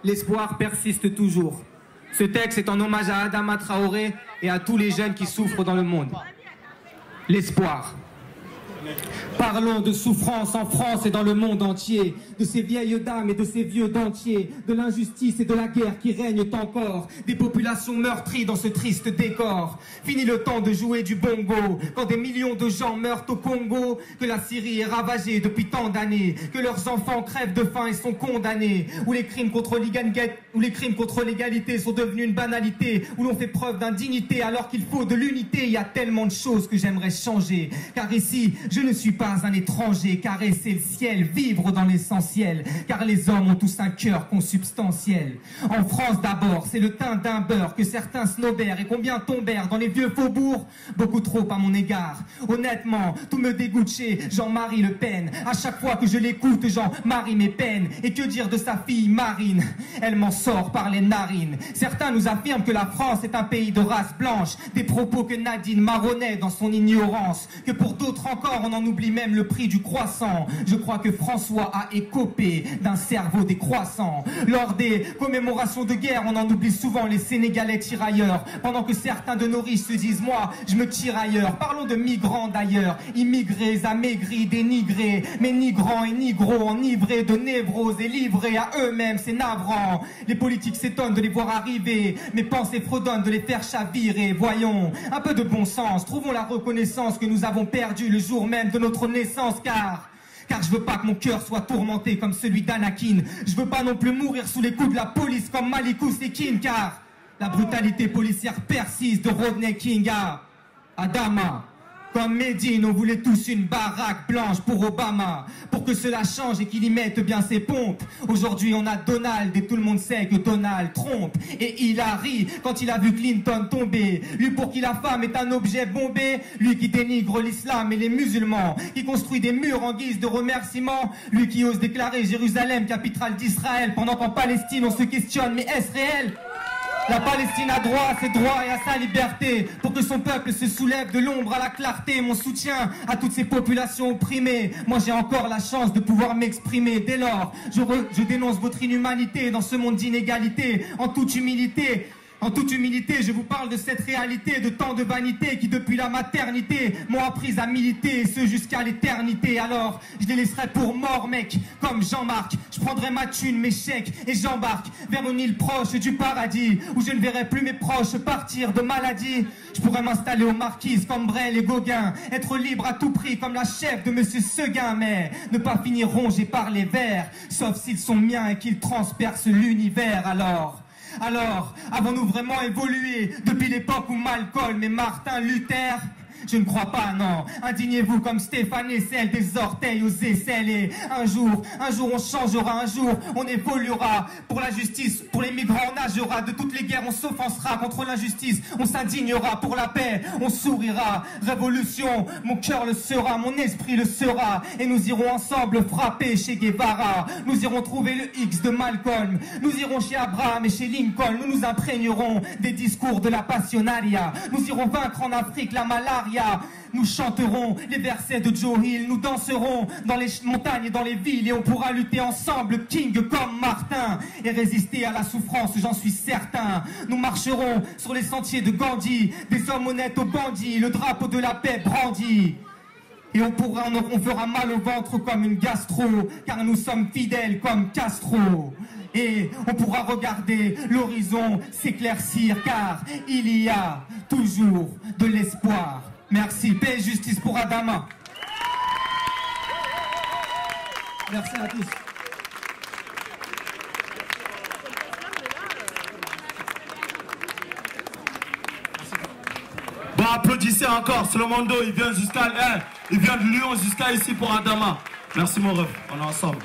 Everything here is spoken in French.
l'espoir persiste toujours. Ce texte est en hommage à Adama Traoré et à tous les jeunes qui souffrent dans le monde. L'espoir. Parlons de souffrance en France et dans le monde entier, de ces vieilles dames et de ces vieux dentiers, de l'injustice et de la guerre qui règnent encore, des populations meurtries dans ce triste décor. Fini le temps de jouer du bongo, quand des millions de gens meurent au Congo, que la Syrie est ravagée depuis tant d'années, que leurs enfants crèvent de faim et sont condamnés, où les crimes contre l'égalité sont devenus une banalité, où l'on fait preuve d'indignité alors qu'il faut de l'unité. Il y a tellement de choses que j'aimerais changer, car ici, je ne suis pas un étranger, caresser le ciel, vivre dans l'essentiel, car les hommes ont tous un cœur consubstantiel. En France d'abord, c'est le teint d'un beurre que certains snobèrent, et combien tombèrent dans les vieux faubourgs, beaucoup trop à mon égard. Honnêtement, tout me dégoûte chez Jean-Marie Le Pen. À chaque fois que je l'écoute, Jean-Marie mes peines. Et que dire de sa fille Marine? Elle m'en sort par les narines. Certains nous affirment que la France est un pays de race blanche, des propos que Nadine marronnait dans son ignorance, que pour d'autres encore on en oublie même le prix du croissant. Je crois que François a écopé d'un cerveau décroissant. Lors des commémorations de guerre, on en oublie souvent les Sénégalais tirailleurs, pendant que certains de nos riches se disent moi, je me tire ailleurs. Parlons de migrants d'ailleurs, immigrés, amaigris, dénigrés, mais ni grands et ni gros, enivrés de névrose et livrés à eux-mêmes, c'est navrant. Les politiques s'étonnent de les voir arriver, mes pensées fredonnent de les faire chavirer. Voyons, un peu de bon sens, trouvons la reconnaissance que nous avons perdue le jour même de notre naissance, car je veux pas que mon cœur soit tourmenté comme celui d'Anakin. Je veux pas non plus mourir sous les coups de la police comme Malikou Sekin, car la brutalité policière persiste de Rodney King à Adama. Comme Médine, on voulait tous une baraque blanche pour Obama, pour que cela change et qu'il y mette bien ses pompes. Aujourd'hui on a Donald et tout le monde sait que Donald trompe. Et Hillary, quand il a vu Clinton tomber, lui pour qui la femme est un objet bombé, lui qui dénigre l'islam et les musulmans, qui construit des murs en guise de remerciement, lui qui ose déclarer Jérusalem capitale d'Israël, pendant qu'en Palestine on se questionne, mais est-ce réel? La Palestine a droit à ses droits et à sa liberté, pour que son peuple se soulève de l'ombre à la clarté. Mon soutien à toutes ces populations opprimées. Moi j'ai encore la chance de pouvoir m'exprimer. Dès lors, je dénonce votre inhumanité dans ce monde d'inégalité. En toute humilité, je vous parle de cette réalité, de tant de vanité qui depuis la maternité m'ont appris à militer, et ce jusqu'à l'éternité. Alors, je les laisserai pour morts, mec, comme Jean-Marc. Je prendrai ma thune, mes chèques, et j'embarque vers une île proche du paradis, où je ne verrai plus mes proches partir de maladie. Je pourrais m'installer aux Marquises comme Brel et Gauguin, être libre à tout prix comme la chef de Monsieur Seguin, mais ne pas finir rongé par les vers, sauf s'ils sont miens et qu'ils transpercent l'univers. Alors, avons-nous vraiment évolué depuis l'époque où Malcolm et Martin Luther? Je ne crois pas, non. Indignez-vous comme Stéphane Hessel, des orteils aux aisselles. Et un jour on changera, un jour on évoluera. Pour la justice, pour les migrants on nagera. De toutes les guerres on s'offensera. Contre l'injustice on s'indignera. Pour la paix on sourira. Révolution, mon cœur le sera, mon esprit le sera. Et nous irons ensemble frapper chez Guevara. Nous irons trouver le X de Malcolm. Nous irons chez Abraham et chez Lincoln. Nous nous imprégnerons des discours de la Passionaria. Nous irons vaincre en Afrique la malaria. Nous chanterons les versets de Joe Hill, nous danserons dans les montagnes et dans les villes, et on pourra lutter ensemble, King comme Martin, et résister à la souffrance, j'en suis certain. Nous marcherons sur les sentiers de Gandhi, des hommes honnêtes aux bandits, le drapeau de la paix brandi. Et on fera mal au ventre comme une gastro, car nous sommes fidèles comme Castro. Et on pourra regarder l'horizon s'éclaircir, car il y a toujours de l'espoir. Merci, paix et justice pour Adama. Merci à tous. Bon, applaudissez encore, Slomondo, il vient de Lyon jusqu'à ici pour Adama. Merci mon ref, on est ensemble.